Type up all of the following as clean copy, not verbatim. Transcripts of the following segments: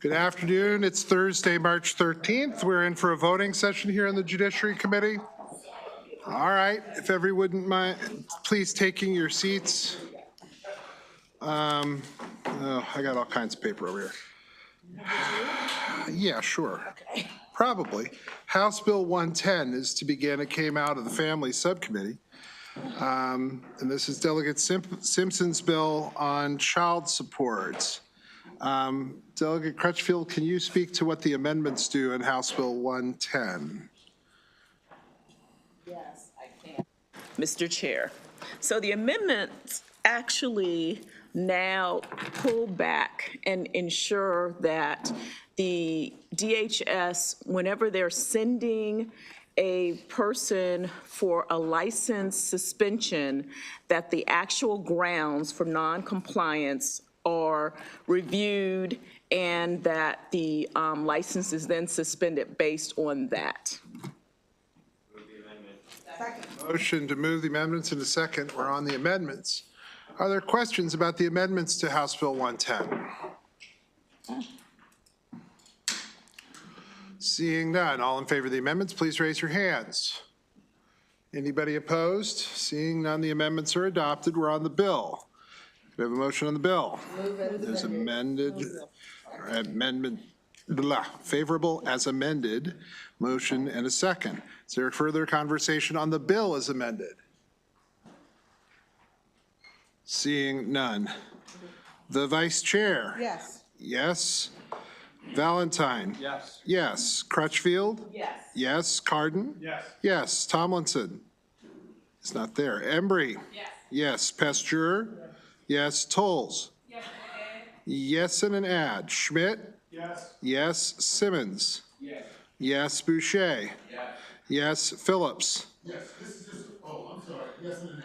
Good afternoon. It's Thursday, March 13th. We're in for a voting session here in the Judiciary Committee. All right, if everyone wouldn't mind, please taking your seats. I got all kinds of paper over here. Yeah, sure. Okay. Probably. House Bill 110 is to begin. It came out of the Family Subcommittee. And this is Delegate Simpson's bill on child support. Delegate Crutchfield, can you speak to what the amendments do in House Bill 110? Yes, I can. Mr. Chair, so the amendments actually now pull back and ensure that the DHS, whenever they're sending a person for a license suspension, that the actual grounds for noncompliance are reviewed and that the license is then suspended based on that. Motion to move the amendments in a second. We're on the amendments. Are there questions about the amendments to House Bill 110? Seeing none, all in favor of the amendments, please raise your hands. Anybody opposed? Seeing none, the amendments are adopted. We're on the bill. We have a motion on the bill. As amended, favorable as amended, motion and a second. Is there further conversation on the bill as amended? Seeing none. The vice chair? Yes. Yes. Valentine? Yes. Yes. Crutchfield? Yes. Yes. Carden? Yes. Yes. Tomlinson? It's not there. Embry? Yes. Yes. Pasteur? Yes. Tolles? Yes. Yes and an add. Schmidt? Yes. Yes. Simmons? Yes. Yes. Boucher? Yes. Yes. Phillips? Yes, this is just, oh, I'm sorry, yes and an A.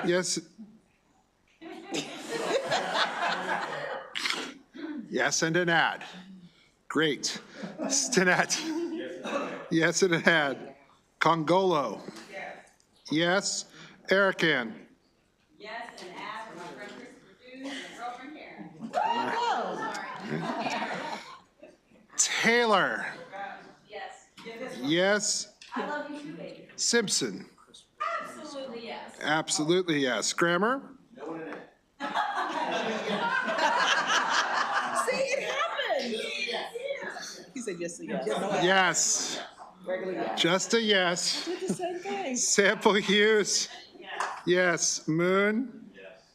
Yes. Yes. Yes and an add. Great. Stinnett? Yes and an add. Congolo? Yes. Erican? Yes, and add for my friend Christopher Dews and girlfriend Karen. Taylor? Yes. Yes. I love you too, baby. Simpson? Absolutely yes. Absolutely yes. Grammer? See, it happened. He said yes to yes. Yes. Regular yes. Just a yes. Did the same thing. Sample Hughes? Yes. Yes. Moon?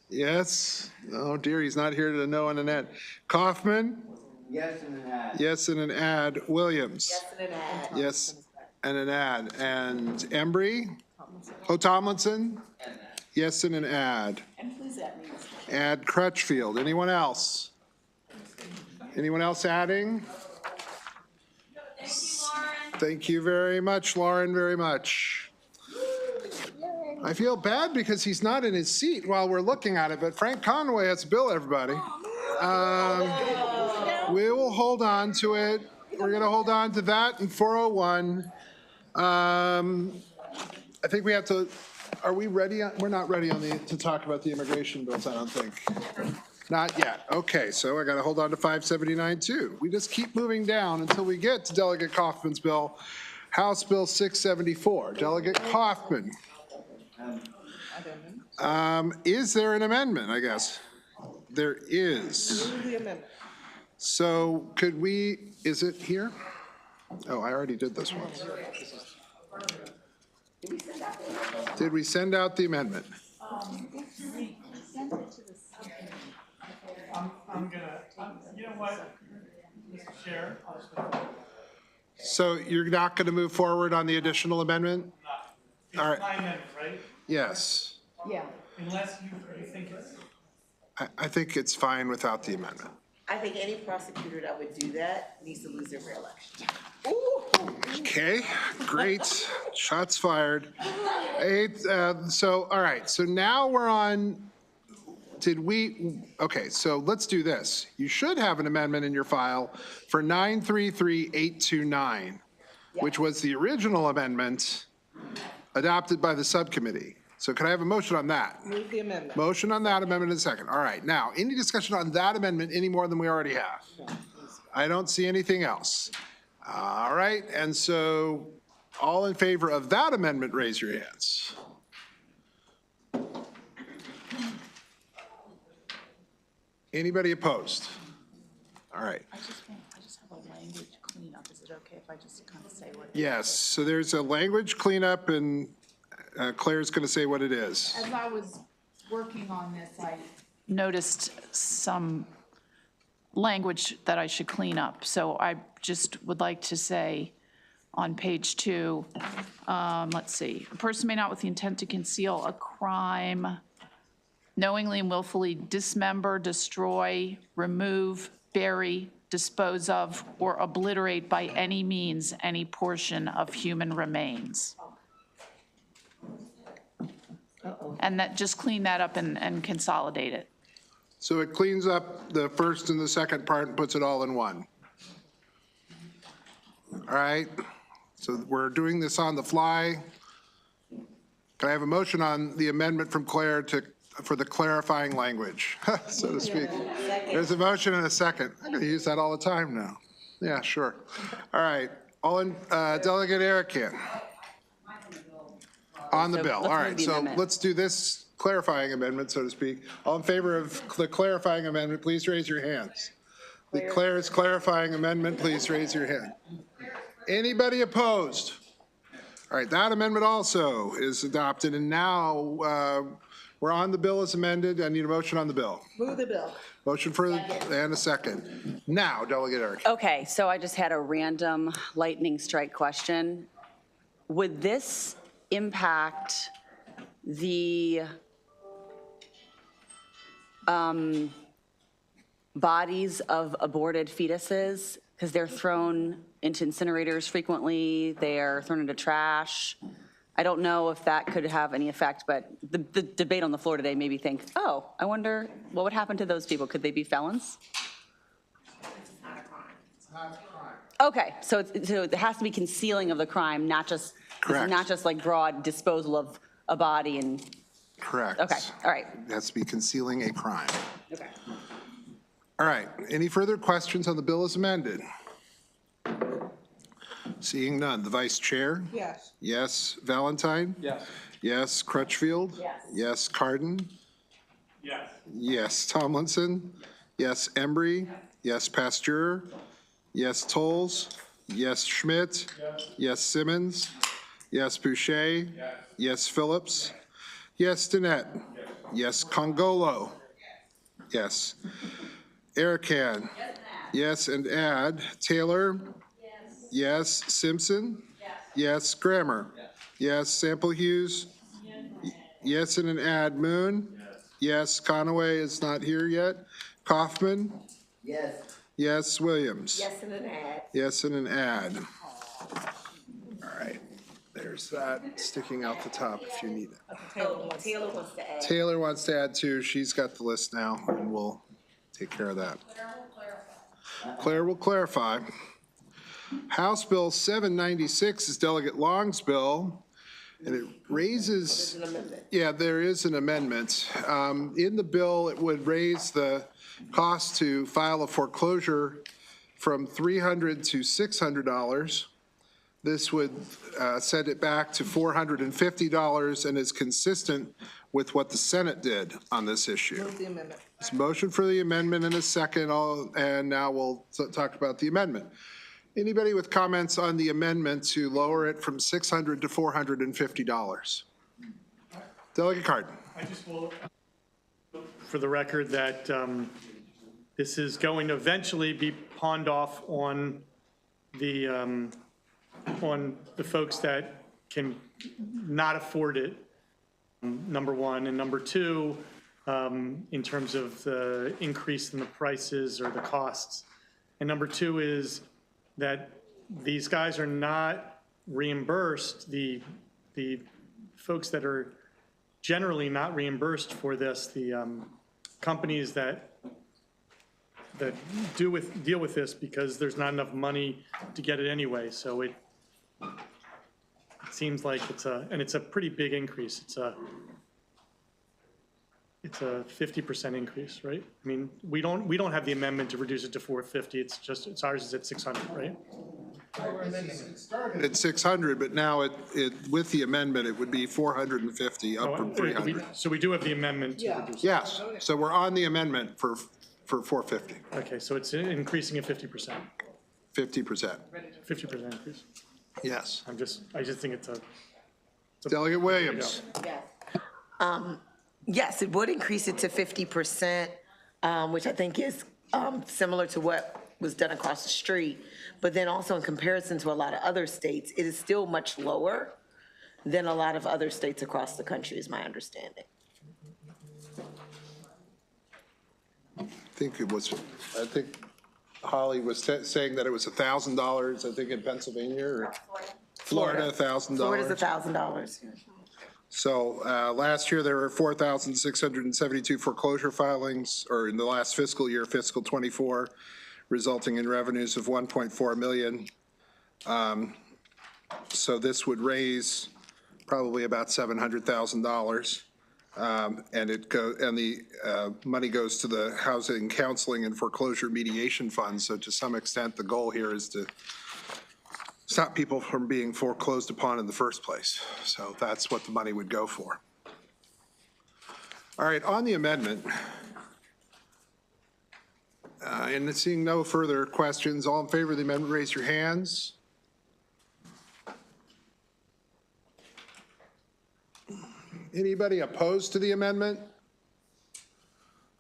Yes. Oh dear, he's not here to know and an add. Kaufman? Yes and an add. Yes and an add. Williams? Yes and an add. Yes and an add. And Embry? Oh, Tomlinson? Yes and an add. And please add me, Mr. Add Crutchfield. Anyone else? Anyone else adding? Thank you, Lauren. Thank you very much, Lauren, very much. I feel bad because he's not in his seat while we're looking at it, but Frank Conway has a bill, everybody. We will hold on to it. We're going to hold on to that and 401. I think we have to, are we ready? We're not ready on to talk about the immigration bills, I don't think. Not yet. Okay, so I got to hold on to 579 too. We just keep moving down until we get to Delegate Kaufman's bill, House Bill 674. Delegate Kaufman. Is there an amendment, I guess? There is. Move the amendment. So could we, is it here? Oh, I already did this one. Did we send out the amendment? You know what, Mr. Chair? So you're not going to move forward on the additional amendment? It's All right. my amendment, right? Yes. Yeah. Unless you think it's. I think it's fine without the amendment. I think any prosecutor that would do that needs to lose their reelection. Okay, great. Shots fired. All right, so now we're on, okay, so let's do this. You should have an amendment in your file for 933829, which was the original amendment adopted by the subcommittee. So can I have a motion on that? Move the amendment. Motion on that amendment in a second. All right, now, any discussion on that amendment any more than we already have? I don't see anything else. All right, and so all in favor of that amendment, raise your hands. Anybody opposed? All right. I just have a language cleanup. Is it okay if I just kind of say what? Yes, so there's a language cleanup, and Claire's going to say what it is. As I was working on this, I noticed some language that I should clean up. So I just would like to say on page 2, let's see, a person may not with the intent to conceal a crime knowingly and willfully dismember, destroy, remove, bury, dispose of, or obliterate by any means any portion of human remains. And that, just clean that up and consolidate it. So it cleans up the first and the second part and puts it all in one. All right, so we're doing this on the fly. Can I have a motion on the amendment from Claire for the clarifying language, so to speak? There's a motion and a second. I'm going to use that all the time now. Yeah, sure. All right, Delegate Erican. On the bill, all right, so let's do this clarifying amendment, so to speak. All in favor of the clarifying amendment, please raise your hands. The Claire's clarifying amendment, please raise your hand. Anybody opposed? All right, that amendment also is adopted, and now we're on the bill as amended. I need a motion on the bill. Move the bill. Motion for, and a second. Now, Delegate Eric. Okay, so I just had a random lightning strike question. Would this impact the bodies of aborted fetuses? Because they're thrown into incinerators frequently, they're thrown into trash. I don't know if that could have any effect, but the debate on the floor today made me think, oh, I wonder what would happen to those people? Could they be felons? Okay, so it has to be concealing of the crime, not just, Correct. not just like broad disposal of a body and, Correct. okay, all right. It has to be concealing a crime. Okay. All right, any further questions on the bill as amended? Seeing none, the Vice Chair? Yes. Yes, Valentine? Yes. Yes, Crutchfield? Yes. Yes, Cardin? Yes. Yes, Tomlinson? Yes, Embry? Yes, Pasteur? Yes, Tolles? Yes, Schmidt? Yes, Simmons? Yes, Boucher? Yes, Phillips? Yes, Danette? Yes, Congolo? Yes. Erican? Yes, and add Taylor? Yes, Simpson? Yes, Grammer? Yes, Sample Hughes? Yes, and an add Moon? Yes, Conaway is not here yet. Kaufman? Yes. Yes, Williams? Yes, and an add. Yes, and an add. All right, there's that sticking out the top if you need it. Taylor wants to add. Taylor wants to add too. She's got the list now, and we'll take care of that. Claire will clarify. House Bill 796 is Delegate Long's bill, and it raises. There's an amendment. Yeah, there is an amendment. In the bill, it would raise the cost to file a foreclosure from $300 to $600. This would set it back to $450 and is consistent with what the Senate did on this issue. Move the amendment. It's a motion for the amendment in a second, and now we'll talk about the amendment. Anybody with comments on the amendment to lower it from $600 to $450? Delegate Cardin. I just will, for the record, that this is going to eventually be pawned off on the folks that can not afford it, number one. And number two, in terms of the increase in the prices or the costs. And number two is that these guys are not reimbursed, the folks that are generally not reimbursed for this, the companies that deal with this, because there's not enough money to get it anyway. So it seems like it's a pretty big increase. it's a 50% increase, right? I mean, we don't have the amendment to reduce it to 450, it's ours is at 600, right? It started at 600, but now with the amendment, it would be 450, up from 300. So we do have the amendment to reduce it. Yes, so we're on the amendment for 450, Okay, so it's increasing at 50%, 50%. 50% increase. Yes. I just think it's a. Delegate Williams. Yes, it would increase it to 50%, which I think is similar to what was done across the street. But then also in comparison to a lot of other states, it is still much lower than a lot of other states across the country, is my understanding. I think Holly was saying that it was $1,000, I think in Pennsylvania, or Florida, $1,000. Florida's $1,000. So last year, there were 4,672 foreclosure filings, or in the last fiscal year, fiscal '24, resulting in revenues of 1.4 million. So this would raise probably about $700,000. And the money goes to the Housing Counseling and Foreclosure Mediation Fund. So to some extent, the goal here is to stop people from being foreclosed upon in the first place. So that's what the money would go for. All right, on the amendment, and seeing no further questions, all in favor of the amendment, raise your hands. Anybody opposed to the amendment?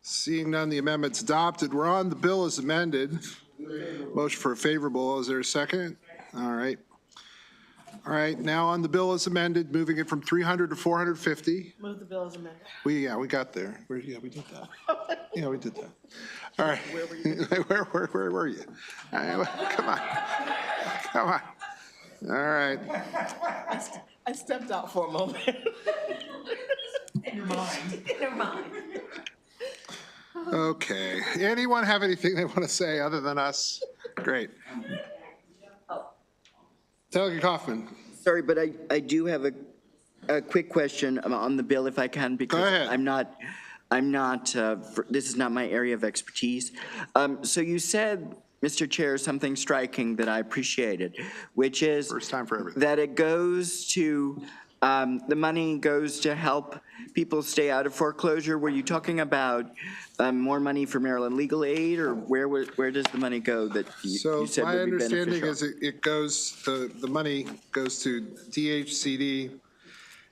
Seeing none, the amendment's adopted. We're on the bill as amended. Motion for favorable. Is there a second? All right. All right, now on the bill as amended, moving it from 300 to 450. Move the bill as amended. We got there. We did that. Yeah, we did that. All right. Where were you? Where were you? All right, come on. All right. I stepped out for a moment. Never mind. Okay. Anyone have anything they want to say other than us? Great. Delegate Kaufman. Sorry, but I do have a quick question on the bill, if I can, because Go ahead. I'm not, this is not my area of expertise. So you said, Mr. Chair, something striking that I appreciated, which is First time for everything. that it goes to, the money goes to help people stay out of foreclosure. Were you talking about more money for Maryland Legal Aid, or where does the money go that So you said my would be understanding beneficial? is it goes, the money goes to DHCD,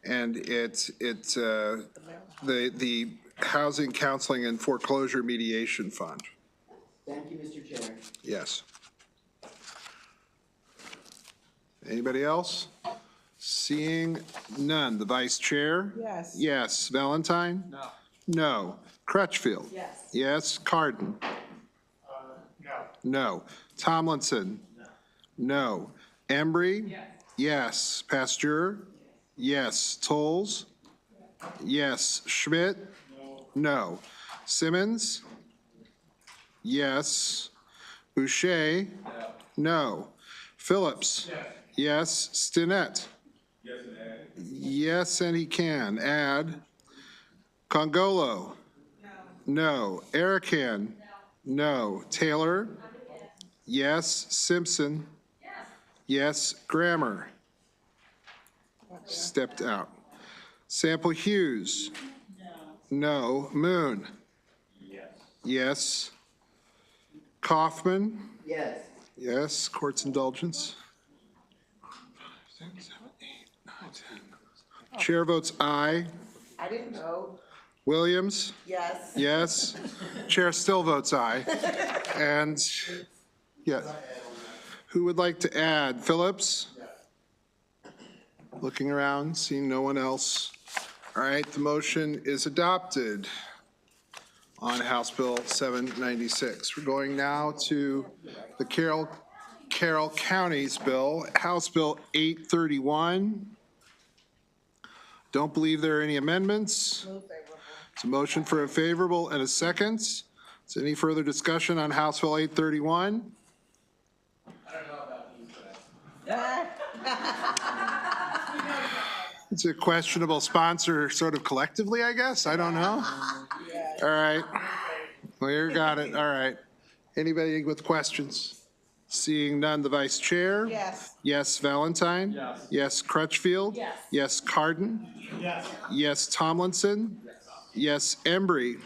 and it's the Housing Counseling and Foreclosure Mediation Fund. Thank you, Mr. Chair. Yes. Anybody else? Seeing none. The Vice Chair? Yes. Yes. Valentine? No. No. Crutchfield? Yes. Yes. Cardin? No. No. Tomlinson? No. Embry? Yes. Yes. Pasteur? Yes. Tolles? Yes. Schmidt? No. Simmons? Yes. Boucher? No. Phillips? Yes. Stinnett? Yes, and he can. Add. Congolo? No. Erican? No. Taylor? Yes. Simpson? Yes. Grammer? Stepped out. Sample Hughes? No. Moon? Yes. Kaufman? Yes. Yes. Court's indulgence. Chair votes aye. I didn't know. Williams? Yes. Yes. Chair still votes aye. And, yeah. Who would like to add? Phillips? Looking around, seeing no one else. All right, the motion is adopted on House Bill 796. We're going now to the Carroll County's bill, House Bill 831. Don't believe there are any amendments. It's a motion for a favorable and a second. Is there any further discussion on House Bill 831? It's a questionable sponsor sort of collectively, I guess. I don't know. All right. Well, you got it. All right. Anybody with questions? Seeing none, the vice chair? Yes. Yes, Valentine? Yes. Yes, Crutchfield? Yes. Yes, Cardin? Yes. Yes, Tomlinson? Yes, Embry?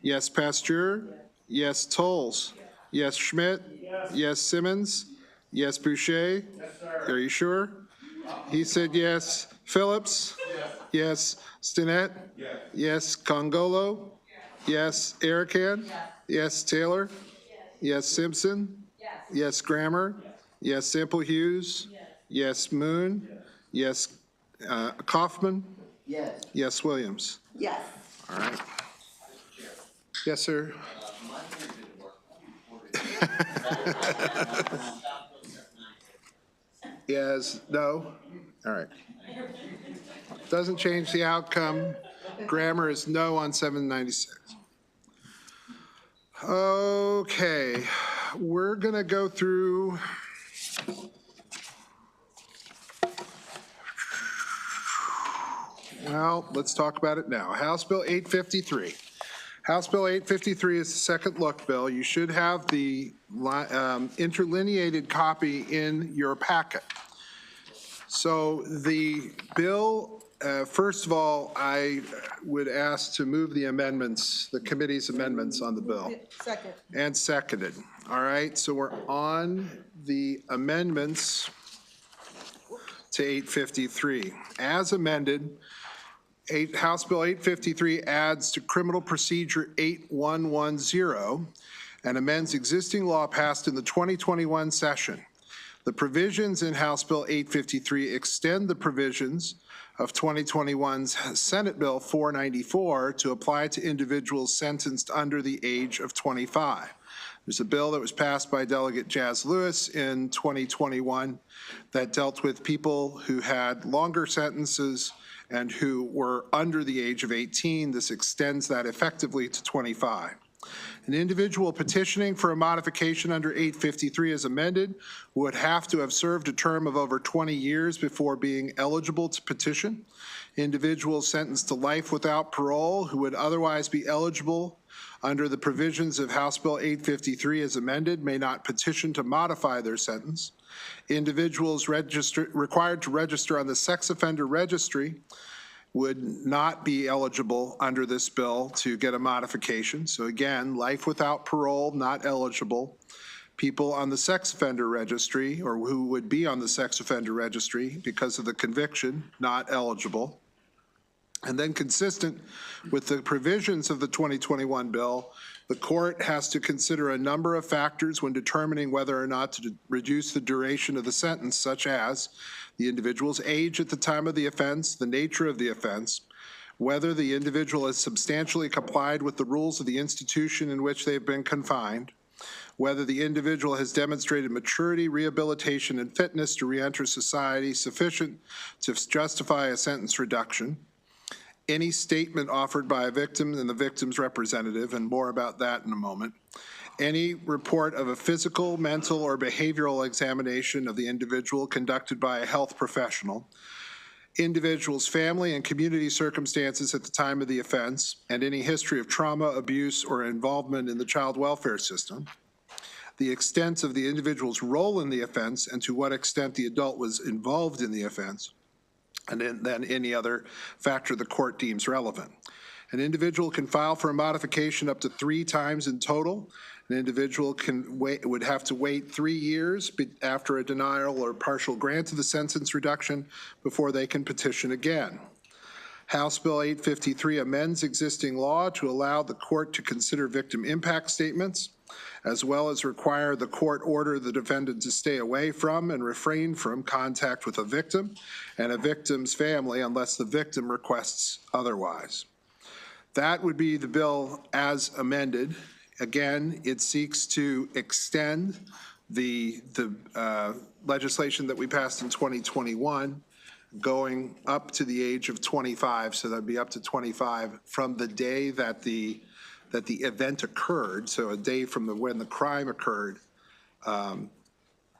Yes, Pasteur? Yes, Tolles? Yes, Schmidt? Yes, Simmons? Yes, Boucher? Yes, sir. Are you sure? He said yes. Phillips? Yes. Stinnett? Yes. Yes. Congolo? Yes. Erican? Yes. Taylor? Yes. Simpson? Yes. Grammer? Yes. Sample Hughes? Yes. Moon? Yes. Kaufman? Yes. Yes. Williams? Yes. All right. Yes, sir. Yes, no? All right. Doesn't change the outcome. Grammar is no on 796. Okay, we're going to go through well, let's talk about it now. House Bill 853. House Bill 853 is the second look bill. You should have the interlineated copy in your packet. So the bill, first of all, I would ask to move the amendments, the committee's amendments on the bill. Second. And seconded. All right, so we're on the amendments to 853. As amended, House Bill 853 adds to Criminal Procedure 8110 and amends existing law passed in the 2021 session. The provisions in House Bill 853 extend the provisions of 2021's Senate Bill 494 to apply to individuals sentenced under the age of 25. There's a bill that was passed by Delegate Jazz Lewis in 2021 that dealt with people who had longer sentences and who were under the age of 18. This extends that effectively to 25. An individual petitioning for a modification under 853 as amended would have to have served a term of over 20 years before being eligible to petition. Individuals sentenced to life without parole who would otherwise be eligible under the provisions of House Bill 853 as amended may not petition to modify their sentence. Individuals required to register on the sex offender registry would not be eligible under this bill to get a modification. So again, life without parole, not eligible. People on the sex offender registry, or who would be on the sex offender registry because of the conviction, not eligible. And then consistent with the provisions of the 2021 bill, the court has to consider a number of factors when determining whether or not to reduce the duration of the sentence, such as the individual's age at the time of the offense, the nature of the offense, whether the individual has substantially complied with the rules of the institution in which they've been confined, whether the individual has demonstrated maturity, rehabilitation, and fitness to reenter society sufficient to justify a sentence reduction, any statement offered by a victim and the victim's representative, and more about that in a moment, any report of a physical, mental, or behavioral examination of the individual conducted by a health professional, individual's family and community circumstances at the time of the offense, and any history of trauma, abuse, or involvement in the child welfare system, the extent of the individual's role in the offense and to what extent the adult was involved in the offense, and then any other factor the court deems relevant. An individual can file for a modification up to 3 times in total. An individual would have to wait 3 years after a denial or partial grant of the sentence reduction before they can petition again. House Bill 853 amends existing law to allow the court to consider victim impact statements, as well as require the court order the defendant to stay away from and refrain from contact with a victim and a victim's family unless the victim requests otherwise. That would be the bill as amended. Again, it seeks to extend the legislation that we passed in 2021 going up to the age of 25, so that'd be up to 25 from the day that the event occurred, so a day from when the crime occurred,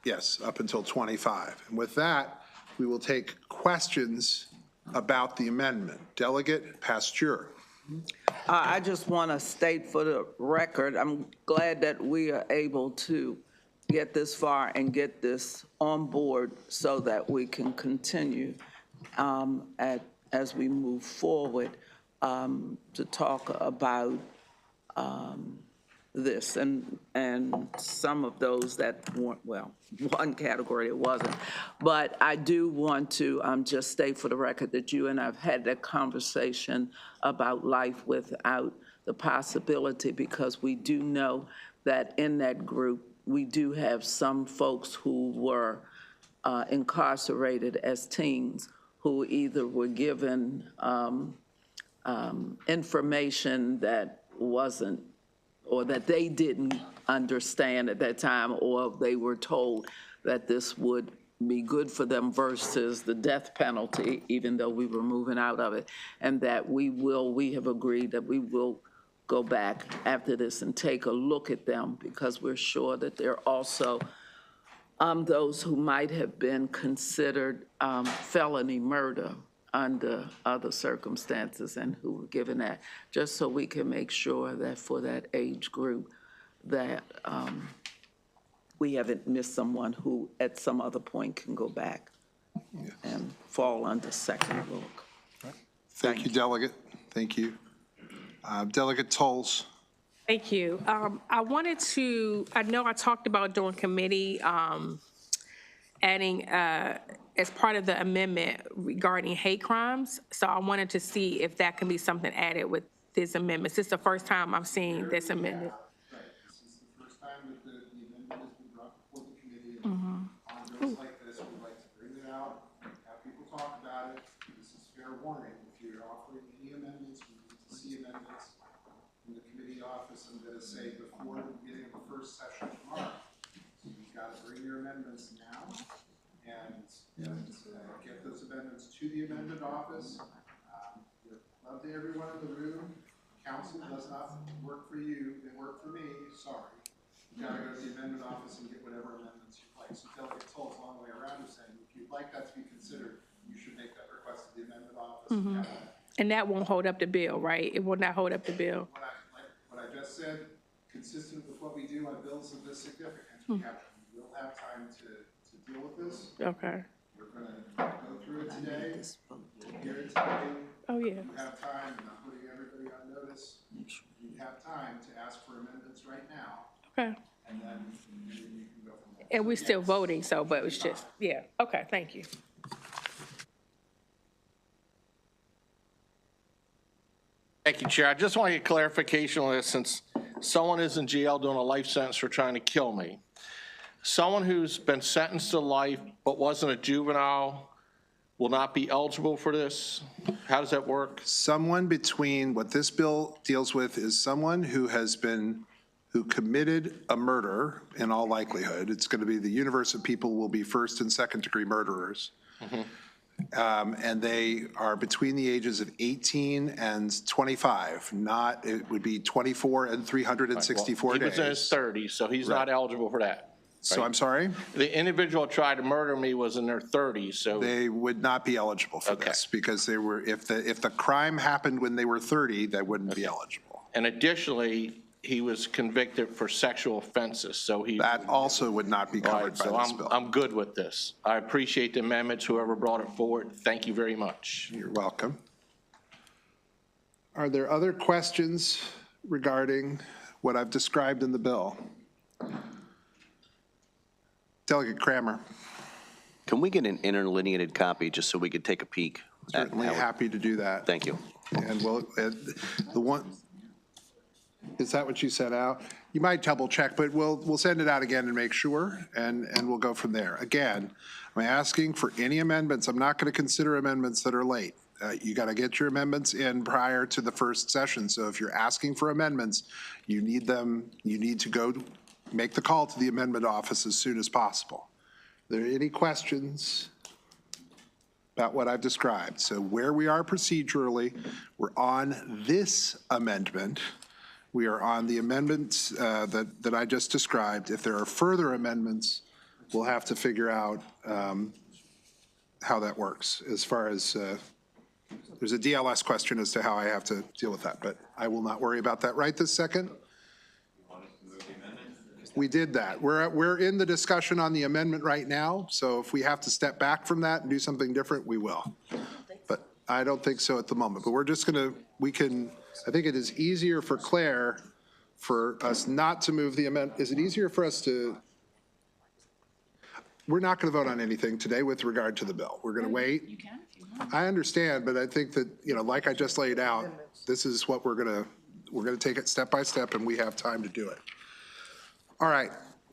yes, up until 25. And with that, we will take questions about the amendment. Delegate Pasteur. I just want to state for the record, I'm glad that we are able to get this far and get this on board so that we can continue as we move forward to talk about this and some of those that weren't, well, one category it wasn't. But I do want to just state for the record that you and I have had that conversation about life without the possibility, because we do know that in that group, we do have some folks who were incarcerated as teens who either were given information that wasn't, or that they didn't understand at that time, or they were told that this would be good for them versus the death penalty, even though we were moving out of it. And that we have agreed that we will go back after this and take a look at them, because we're sure that there are also those who might have been considered felony murder under other circumstances and who were given that, just so we can make sure that for that age group that we haven't missed someone who at some other point can go back and fall under second look. Thank you, Delegate. Thank you. Delegate Tolles. Thank you. I wanted to, I know I talked about during committee adding as part of the amendment regarding hate crimes. So I wanted to see if that can be something added with this amendment. This is the first time I'm seeing this amendment. Right, this is the first time that the amendment has been brought before the committee. On bills like this, we'd like to bring it out, have people talk about it. This is fair warning. If you're offering any amendments, we need to see amendments in the committee office. I'm going to say before the beginning of the first session tomorrow. So you've got to bring your amendments now and get those amendments to the amendment office. Love to everyone in the room. Council does not work for you, they work for me, sorry. You gotta go to the amendment office and get whatever amendments you'd like. So Delegate Tolles, a long way around, is saying, if you'd like that to be considered, you should make that request to the amendment office. And that won't hold up the bill, right? It will not hold up the bill. What I just said, consistent with what we do on bills of this significance, we will have time to deal with this. Okay. We're gonna go through it today, we'll hear it today. Oh, yeah. You have time, I'm not putting everybody on notice. You have time to ask for amendments right now, Okay. and then you can go from there. And we're still voting, so, but it's just, yeah. Okay, thank you. Thank you, Chair. I just want to get clarification on this, since someone is in jail doing a life sentence for trying to kill me. Someone who's been sentenced to life but wasn't a juvenile will not be eligible for this? How does that work? Someone between, what this bill deals with is someone who committed a murder, in all likelihood. It's going to be the universe of people will be first and second degree murderers. And they are between the ages of 18 and 25, not, it would be 24 and 364 days. He was in his 30s, so he's not eligible for that. So I'm sorry? The individual who tried to murder me was in their 30s, so. They would not be eligible for this, because they were, if the crime happened when they were 30, they wouldn't be eligible. And additionally, he was convicted for sexual offenses, so he. That also would not be covered by this So bill. I'm good with this. I appreciate the amendments, whoever brought it forward. Thank you very much. You're welcome. Are there other questions regarding what I've described in the bill? Delegate Kramer. Can we get an interlineated copy just so we could take a peek? Certainly happy to do that. Thank you. And we'll, the one, is that what you sent out? You might double check, but we'll send it out again and make sure, and we'll go from there. Again, I'm asking for any amendments. I'm not going to consider amendments that are late. You got to get your amendments in prior to the first session. So if you're asking for amendments, you need them, you need to go make the call to the amendment office as soon as possible. Are there any questions about what I've described? So where we are procedurally, we're on this amendment. We are on the amendments that I just described. If there are further amendments, we'll have to figure out how that works as far as there's a DLS question as to how I have to deal with that, but I will not worry about that right this second. We did that. We're in the discussion on the amendment right now, so if we have to step back from that and do something different, we will. But I don't think so at the moment, but we're just gonna, I think it is easier for Claire for us not to move the amendment. Is it easier for us to, we're not gonna vote on anything today with regard to the bill. We're gonna wait. You can if you want. I understand, but I think that, like I just laid out, this is what we're gonna take it step by step, and we have time to do it. All right,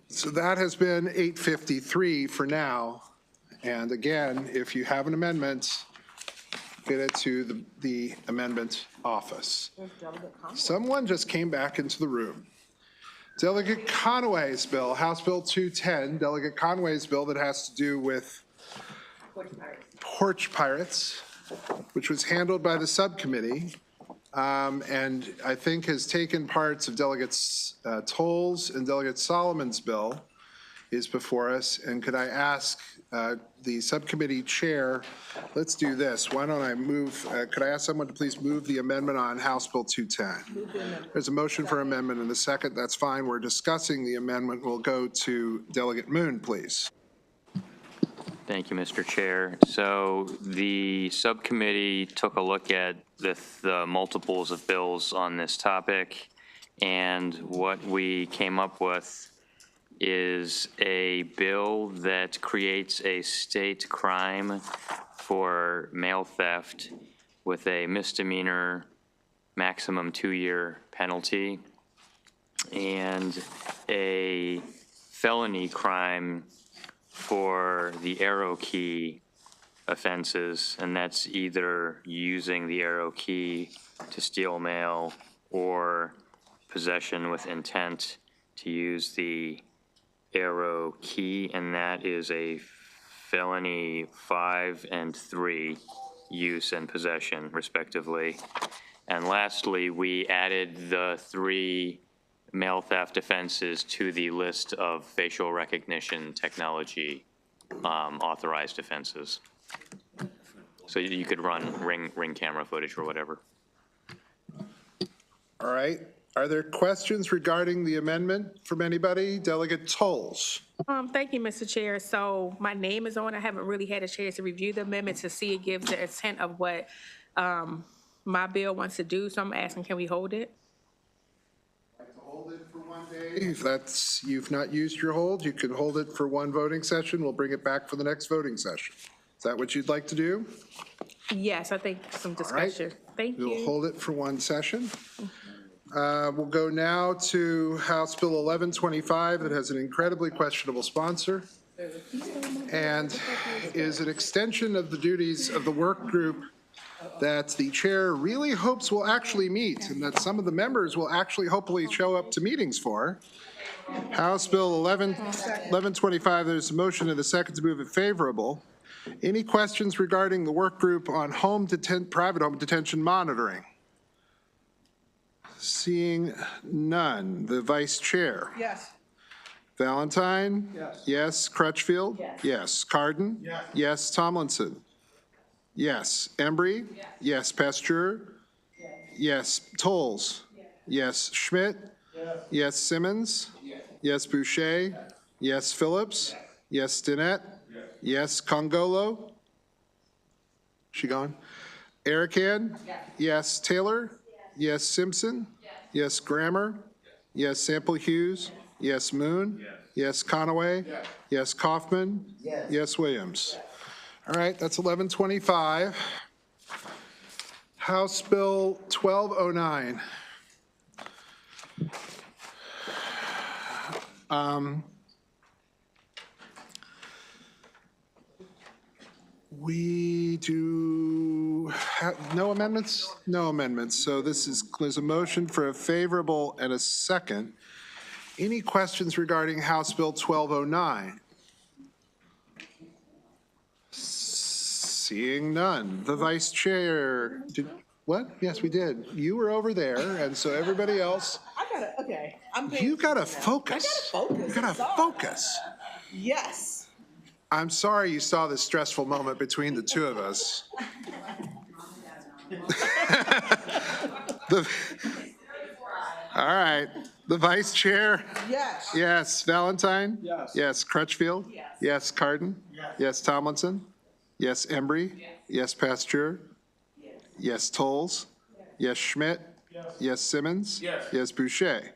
so that has been 8:53 for now. And again, if you have an amendment, get it to the amendment office. Someone just came back into the room. Delegate Conway's bill, House Bill 210, Delegate Conway's bill that has to do with porch pirates, which was handled by the subcommittee, and I think has taken parts of Delegates Toll's and Delegate Solomon's bill is before us. And could I ask the subcommittee chair, let's do this. Why don't I move, could I ask someone to please move the amendment on House Bill 210? There's a motion for amendment in a second. That's fine. We're discussing the amendment. We'll go to Delegate Moon, please. Thank you, Mr. Chair. So the subcommittee took a look at the multiples of bills on this topic, and what we came up with is a bill that creates a state crime for mail theft with a misdemeanor maximum 2-year penalty and a felony crime for the arrow key offenses, and that's either using the arrow key to steal mail or possession with intent to use the arrow key, and that is a felony 5 and 3 use and possession respectively. And lastly, we added the 3 mail theft offenses to the list of facial recognition technology authorized offenses. So you could run ring camera footage or whatever. All right. Are there questions regarding the amendment from anybody? Delegate Tolles. Thank you, Mr. Chair. So my name is on. I haven't really had a chance to review the amendment to see it gives the intent of what my bill wants to do. So I'm asking, can we hold it? Hold it for one day. If you've not used your hold, you can hold it for one voting session. We'll bring it back for the next voting session. Is that what you'd like to do? Yes, I think some discussion. Thank you. We'll hold it for one session. We'll go now to House Bill 1125 that has an incredibly questionable sponsor and is an extension of the duties of the work group that the chair really hopes will actually meet and that some of the members will actually hopefully show up to meetings for. House Bill 1125, there's a motion and a second to move it favorable. Any questions regarding the work group on private home detention monitoring? Seeing none. The vice chair? Yes. Valentine? Yes. Yes. Crutchfield? Yes. Yes. Carden? Yes. Yes. Tomlinson? Yes. Embry? Yes. Pasteur? Yes. Tolles? Yes. Schmidt? Yes. Simmons? Yes. Boucher? Yes. Phillips? Yes. Dinette? Yes. Congolo? She gone? Erican? Yes. Taylor? Yes. Simpson? Yes. Grammer? Yes. Sample Hughes? Yes. Moon? Yes. Conaway? Yes. Kaufman? Yes. Williams? All right, that's 1125. House Bill 1209. We do have no amendments? No amendments. So there's a motion for a favorable and a second. Any questions regarding House Bill 1209? Seeing none. The vice chair, what? Yes, we did. You were over there, and so everybody else. Okay. You gotta focus. I gotta focus. You gotta focus. Yes. I'm sorry you saw this stressful moment between the two of us. All right. The vice chair? Yes. Yes. Valentine? Yes. Yes. Crutchfield? Yes. Yes. Carden? Yes. Yes. Tomlinson? Yes. Embry? Yes. Pasteur? Yes. Tolles? Yes. Schmidt? Yes. Simmons? Yes. Boucher?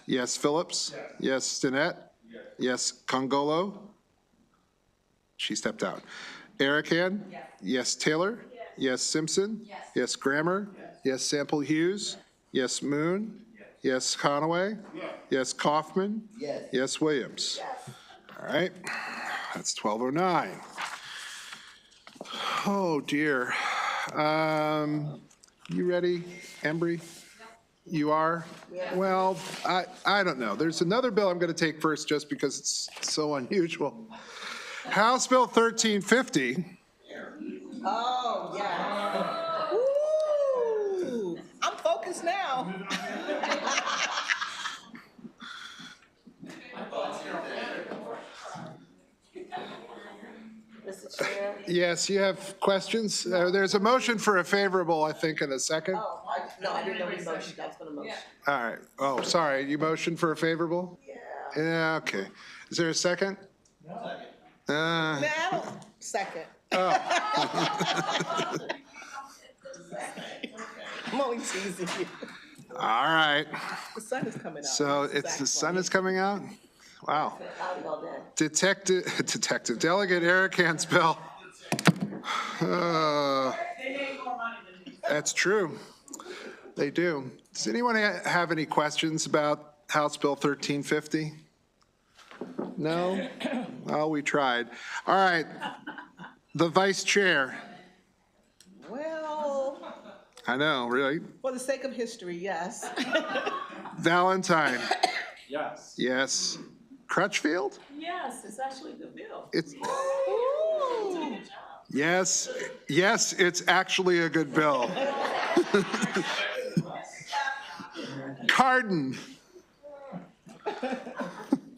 Yes. Phillips? Yes. Stinnett? Yes. Congolo? She stepped out. Arakan? Yes. Taylor? Yes. Simpson? Yes. Grammer? Yes. Sample Hughes? Yes. Moon? Yes. Conaway? Yes. Kaufman? Yes. Williams? All right, that's 12:09. Oh, dear. You ready, Embry? You are? Well, I don't know. There's another bill I'm going to take first just because it's so unusual. House Bill 1350. Oh, yeah. Ooh, I'm focused now. Mr. Chair? Yes, you have questions? There's a motion for a favorable, I think, in a second. Oh, no, I didn't know we motioned. I was gonna motion. All right. Oh, sorry. You motioned for a favorable? Yeah, okay. Is there a second? No. Nah, I don't. Second. Oh. I'm only teasing you. All right. The sun is coming out. So it's the sun is coming out? Wow. Delegate Arakan's bill. That's true. They do. Does anyone have any questions about House Bill 1350? No? Well, we tried. All right. The vice chair. Well, I know, really? for the sake of history, yes. Valentine. Yes. Yes. Crutchfield? Yes, it's actually a good bill. It's, yes, it's actually a good bill. Carden?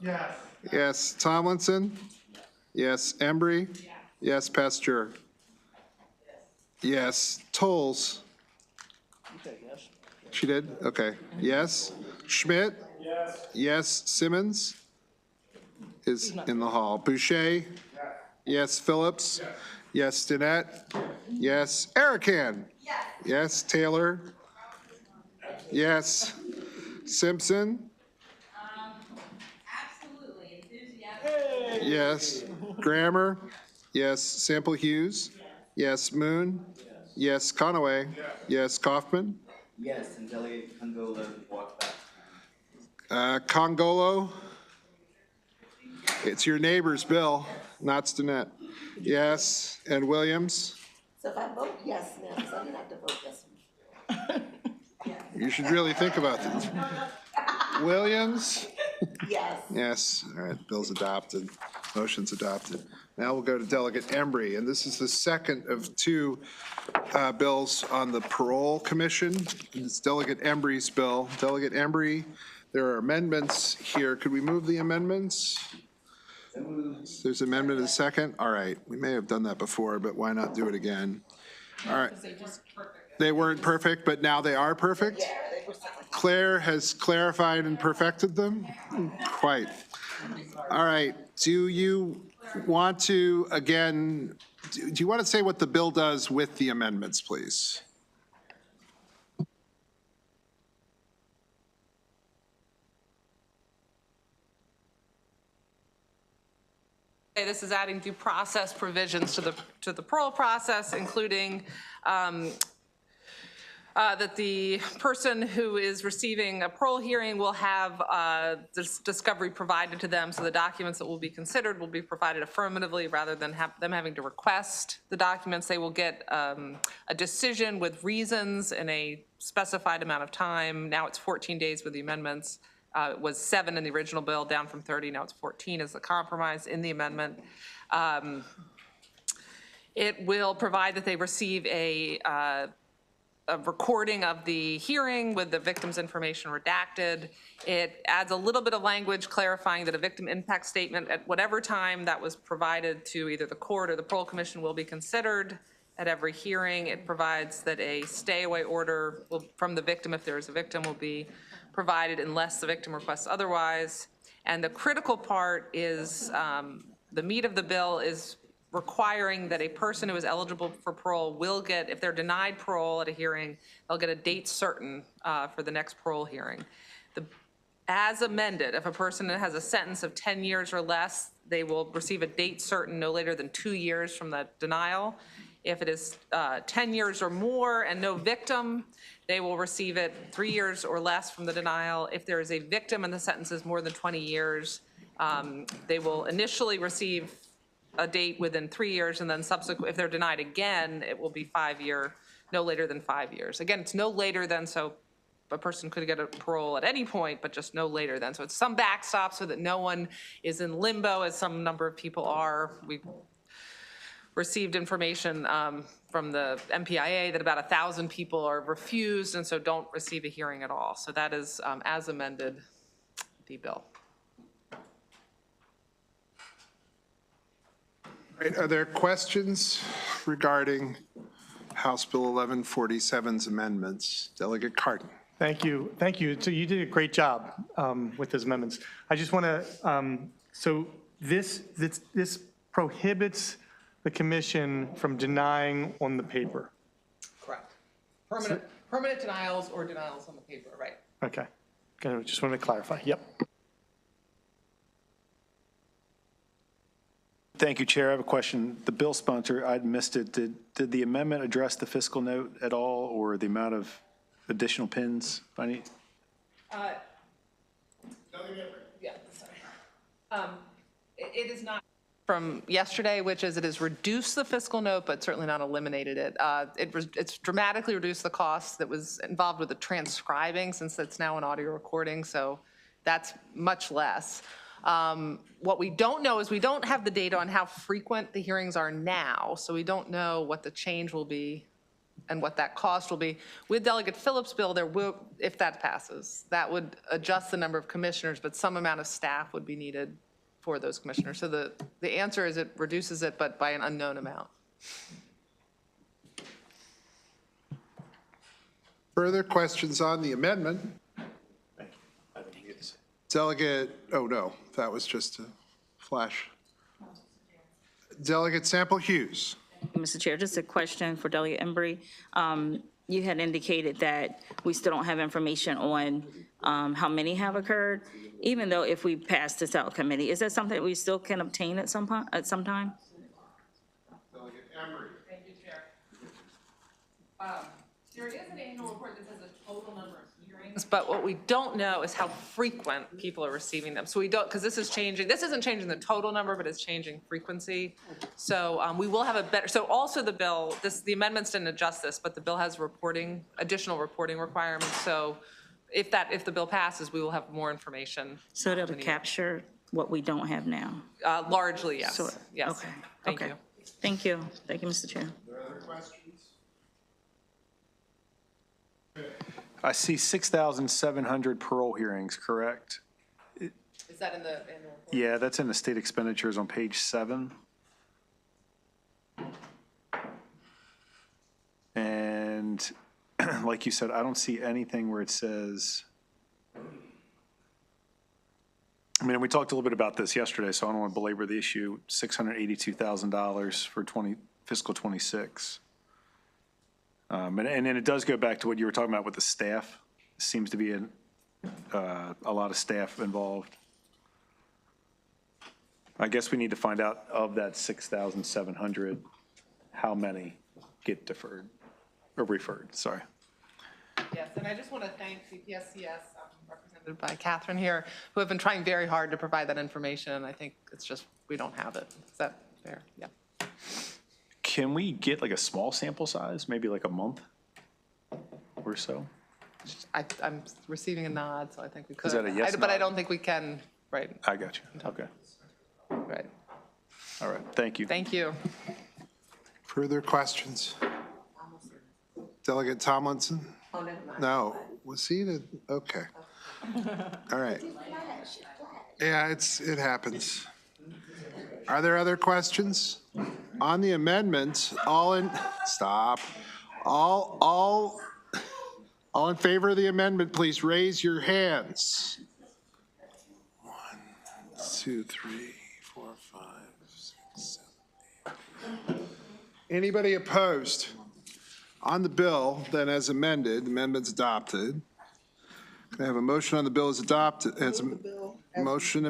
Yes. Yes. Tomlinson? Yes. Embry? Yes. Pasteur? Yes. Tolles? She did? Okay. Yes. Schmidt? Yes. Yes. Simmons? Is in the hall. Boucher? Yes. Phillips? Yes. Stinnett? Yes. Arakan? Yes. Taylor? Yes. Simpson? Absolutely enthusiastic. Yes. Grammer? Yes. Sample Hughes? Yes. Moon? Yes. Conaway? Yes. Kaufman? Yes, and Delegate Congola walked back. Congolo? It's your neighbor's bill, not Stinnett. Yes. And Williams? So if I vote yes now, so I didn't have to vote yes. You should really think about this. Williams? Yes. Yes. All right, bill's adopted. Motion's adopted. Now we'll go to Delegate Embry, and this is the second of two bills on the Parole Commission. It's Delegate Embry's bill. Delegate Embry, there are amendments here. Could we move the amendments? There's amendment in a second? All right, we may have done that before, but why not do it again? All right. They weren't perfect, but now they are perfect? Claire has clarified and perfected them? Quite. All right, do you want to, again, do you want to say what the bill does with the amendments, please? This is adding due process provisions to the parole process, including that the person who is receiving a parole hearing will have this discovery provided to them, so the documents that will be considered will be provided affirmatively rather than them having to request the documents. They will get a decision with reasons in a specified amount of time. Now it's 14 days with the amendments. It was 7 in the original bill, down from 30. Now it's 14 as the compromise in the amendment. It will provide that they receive a recording of the hearing with the victim's information redacted. It adds a little bit of language clarifying that a victim impact statement at whatever time that was provided to either the court or the parole commission will be considered at every hearing. It provides that a stay-away order from the victim, if there is a victim, will be provided unless the victim requests otherwise. And the critical part is, the meat of the bill is requiring that a person who is eligible for parole will get, if they're denied parole at a hearing, they'll get a date certain for the next parole hearing. As amended, if a person has a sentence of 10 years or less, they will receive a date certain no later than 2 years from the denial. If it is 10 years or more and no victim, they will receive it 3 years or less from the denial. If there is a victim and the sentence is more than 20 years, they will initially receive a date within 3 years, and then subsequent, if they're denied again, it will be 5 year, no later than 5 years. Again, it's no later than, so a person could get a parole at any point, but just no later than. So it's some backstop so that no one is in limbo, as some number of people are. We received information from the MPIA that about 1,000 people are refused and so don't receive a hearing at all. So that is, as amended, the bill. Right, are there questions regarding House Bill 1147's amendments? Delegate Cardin. Thank you. Thank you. So you did a great job with those amendments. I just want to, so this prohibits the commission from denying on the paper. Correct. Permanent denials or denials on the paper, right? Okay. Just wanted to clarify. Yep. Thank you, Chair. I have a question. The bill sponsor, I'd missed it. Did the amendment address the fiscal note at all, or the amount of additional pins? Yeah, sorry. It is not from yesterday, which is it has reduced the fiscal note, but certainly not eliminated it. It's dramatically reduced the cost that was involved with the transcribing, since it's now an audio recording, so that's much less. What we don't know is we don't have the data on how frequent the hearings are now, so we don't know what the change will be and what that cost will be. With Delegate Phillips' bill, there will, if that passes, that would adjust the number of commissioners, but some amount of staff would be needed for those commissioners. So the answer is it reduces it, but by an unknown amount. Further questions on the amendment? Delegate, oh no, that was just a flash. Delegate Sample Hughes. Mr. Chair, just a question for Delegate Embry. You had indicated that we still don't have information on how many have occurred, even though if we pass this out committee. Is that something we still can obtain at some time? Delegate Embry. Thank you, Chair. There is an annual report that says the total number of hearings, but what we don't know is how frequent people are receiving them. So we don't, because this is changing, this isn't changing the total number, but it's changing frequency. So we will have a better, so also the bill, the amendments didn't adjust this, but the bill has additional reporting requirements. So if the bill passes, we will have more information. So that'll capture what we don't have now? Largely, yes. Yes. Okay. Thank you. Thank you. Thank you, Mr. Chair. Are there other questions? I see 6,700 parole hearings, correct? Is that in the annual report? Yeah, that's in the state expenditures on page 7. And like you said, I don't see anything where it says, I mean, we talked a little bit about this yesterday, so I don't want to belabor the issue, $682,000 for fiscal 26. And then it does go back to what you were talking about with the staff. Seems to be a lot of staff involved. I guess we need to find out of that 6,700, how many get deferred, or referred, sorry. Yes, and I just want to thank CPSCS, represented by Catherine here, who have been trying very hard to provide that information, and I think it's just, we don't have it. Is that fair? Yeah. Can we get like a small sample size, maybe like a month or so? I'm receiving a nod, so I think we could. Is that a yes But I nod? don't think we can, right? I got you. Okay. Right. All right. Thank you. Thank you. Further questions? Delegate Tomlinson? Oh, never mind. No, was he the, okay. All right. Yeah, it happens. Are there other questions? On the amendment, all in favor of the amendment, please raise your hands. 1, 2, 3, 4, 5, 6, 7, 8. Anybody opposed? On the bill, then as amended, the amendment's adopted. Can I have a motion on the bill as adopted? As a motion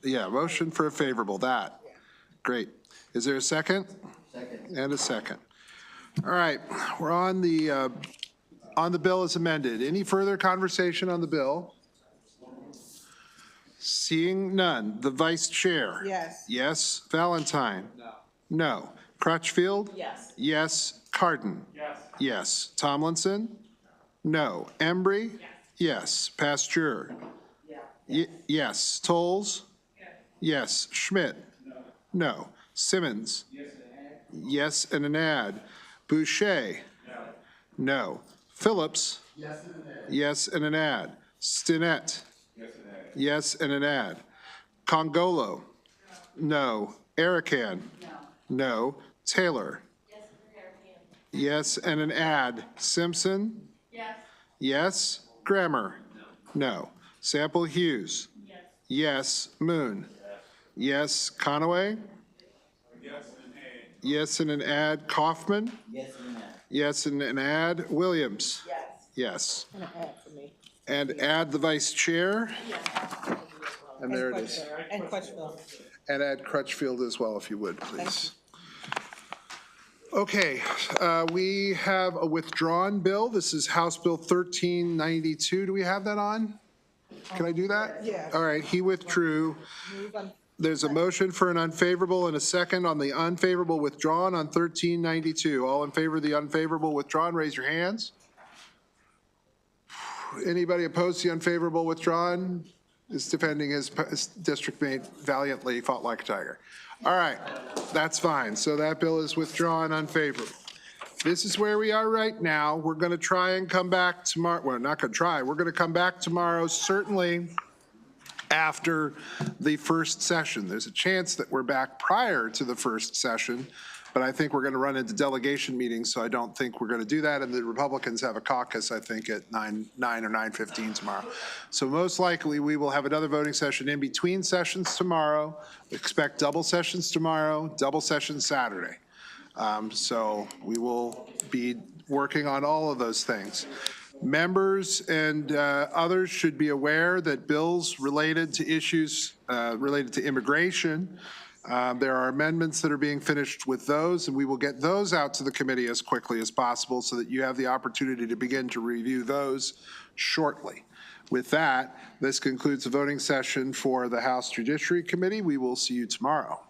motion for a favorable, that. Great. Is there a second? Second. And a second. All right, we're on the bill as amended. Any further conversation on the bill? Seeing none. The vice chair? Yes. Yes. Valentine? No. No. Crutchfield? Yes. Yes. Cardin? Yes. Yes. Tomlinson? No. Embry? Yes. Pasteur? Yes. Tolles? Yes. Schmidt? No. Simmons? Yes and an add. Boucher? No. Phillips? Yes and an add. Stinnett? Yes and an add. Congolo? No. Arakan? No. Taylor? Yes and an add. Simpson? Yes. Grammer? No. Sample Hughes? Yes. Moon? Yes. Conaway? Yes and an add. Kaufman? Yes and an add. Williams? Yes. And an ad for me. And add the vice chair. And there it is. And Crutchfield. And add Crutchfield as well, if you would, please. Okay, we have a withdrawn bill. This is House Bill 1392. Do we have that on? Can I do that? Yes. All right, he withdrew. Move on. There's a motion for an unfavorable and a second on the unfavorable withdrawn on 1392. All in favor of the unfavorable withdrawn, raise your hands. Anybody opposed to the unfavorable withdrawn is defending his district mate valiantly, fought like a tiger. All right, that's fine. So that bill is withdrawn unfavorable. This is where we are right now. We're going to try and come back tomorrow. Well, not going to try. We're going to come back tomorrow, certainly after the first session. There's a chance that we're back prior to the first session, but I think we're going to run into delegation meetings, so I don't think we're going to do that. And the Republicans have a caucus, I think, at 9 or 9:15 tomorrow. So most likely, we will have another voting session in between sessions tomorrow. Expect double sessions tomorrow, double session Saturday. So we will be working on all of those things. Members and others should be aware that bills related to issues related to immigration, there are amendments that are being finished with those, and we will get those out to the committee as quickly as possible so that you have the opportunity to begin to review those shortly. With that, this concludes the voting session for the House Judiciary Committee. We will see you tomorrow.